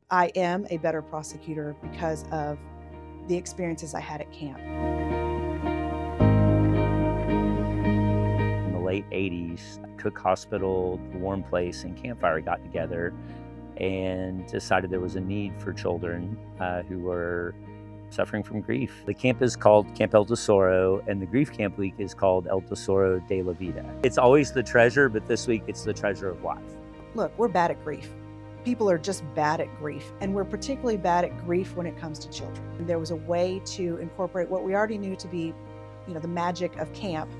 I am a better prosecutor because of the experiences I had at camp. In the late 80s, Cook Hospital, the Warm Place, and Campfire got together and decided there was a need for children who were suffering from grief. The camp is called Camp El Tesoro, and the grief camp week is called El Tesoro de la Vida. It's always the treasure, but this week it's the treasure of life. Look, we're bad at grief. People are just bad at grief, and we're particularly bad at grief when it comes to children. And there was a way to incorporate what we already knew to be, the magic of camp.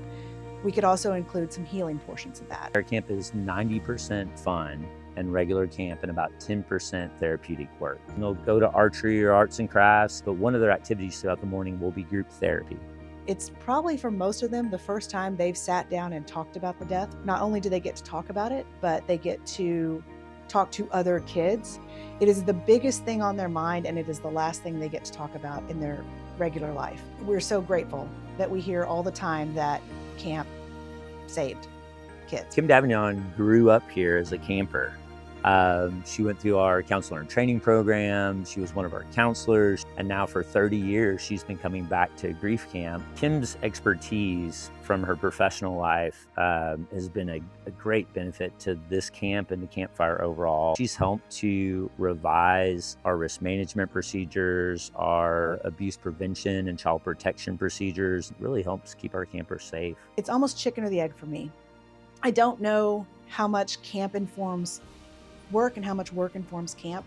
We could also include some healing portions of that. Our camp is 90% fun and regular camp and about 10% therapeutic work. And they'll go to archery or arts and crafts, but one of their activities throughout the morning will be group therapy. It's probably for most of them the first time they've sat down and talked about the death. Not only do they get to talk about it, but they get to talk to other kids. It is the biggest thing on their mind, and it is the last thing they get to talk about in their regular life. We're so grateful that we hear all the time that camp saved kids. Kim Davignon grew up here as a camper. She went through our counselor and training program. She was one of our counselors. And now for 30 years, she's been coming back to grief camp. Kim's expertise from her professional life has been a great benefit to this camp and the Campfire overall. She's helped to revise our risk management procedures, our abuse prevention and child protection procedures. It really helps keep our campers safe. It's almost chicken or the egg for me. I don't know how much camp informs work and how much work informs camp.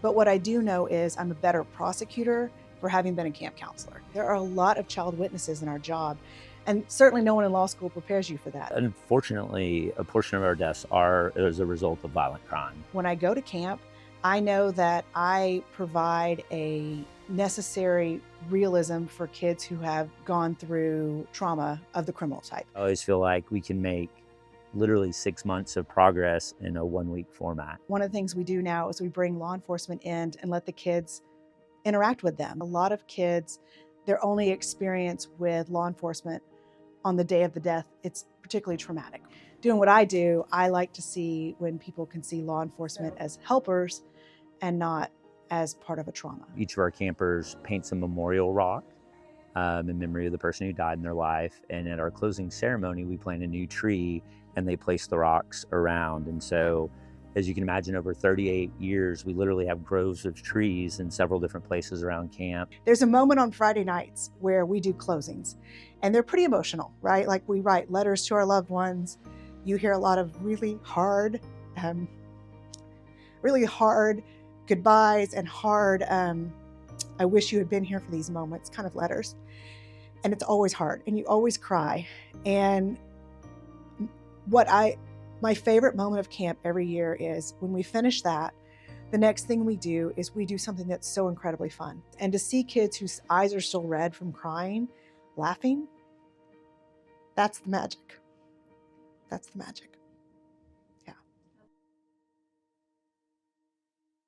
But what I do know is I'm a better prosecutor for having been a camp counselor. There are a lot of child witnesses in our job, and certainly no one in law school prepares you for that. Unfortunately, a portion of our deaths are as a result of violent crime. When I go to camp, I know that I provide a necessary realism for kids who have gone through trauma of the criminal type. I always feel like we can make literally 6 months of progress in a 1-week format. One of the things we do now is we bring law enforcement in and let the kids interact with them. A lot of kids, their only experience with law enforcement on the day of the death, it's particularly traumatic. Doing what I do, I like to see when people can see law enforcement as helpers and not as part of a trauma. Each of our campers paints a memorial rock in memory of the person who died in their life. And at our closing ceremony, we plant a new tree and they place the rocks around. And so, as you can imagine, over 38 years, we literally have groves of trees in several different places around camp. There's a moment on Friday nights where we do closings, and they're pretty emotional, right? Like we write letters to our loved ones. You hear a lot of really hard goodbyes and hard, I wish you had been here for these moments kind of letters. And it's always hard, and you always cry. And my favorite moment of camp every year is when we finish that, the next thing we do is we do something that's so incredibly fun. And to see kids whose eyes are still red from crying, laughing, that's the magic. That's the magic.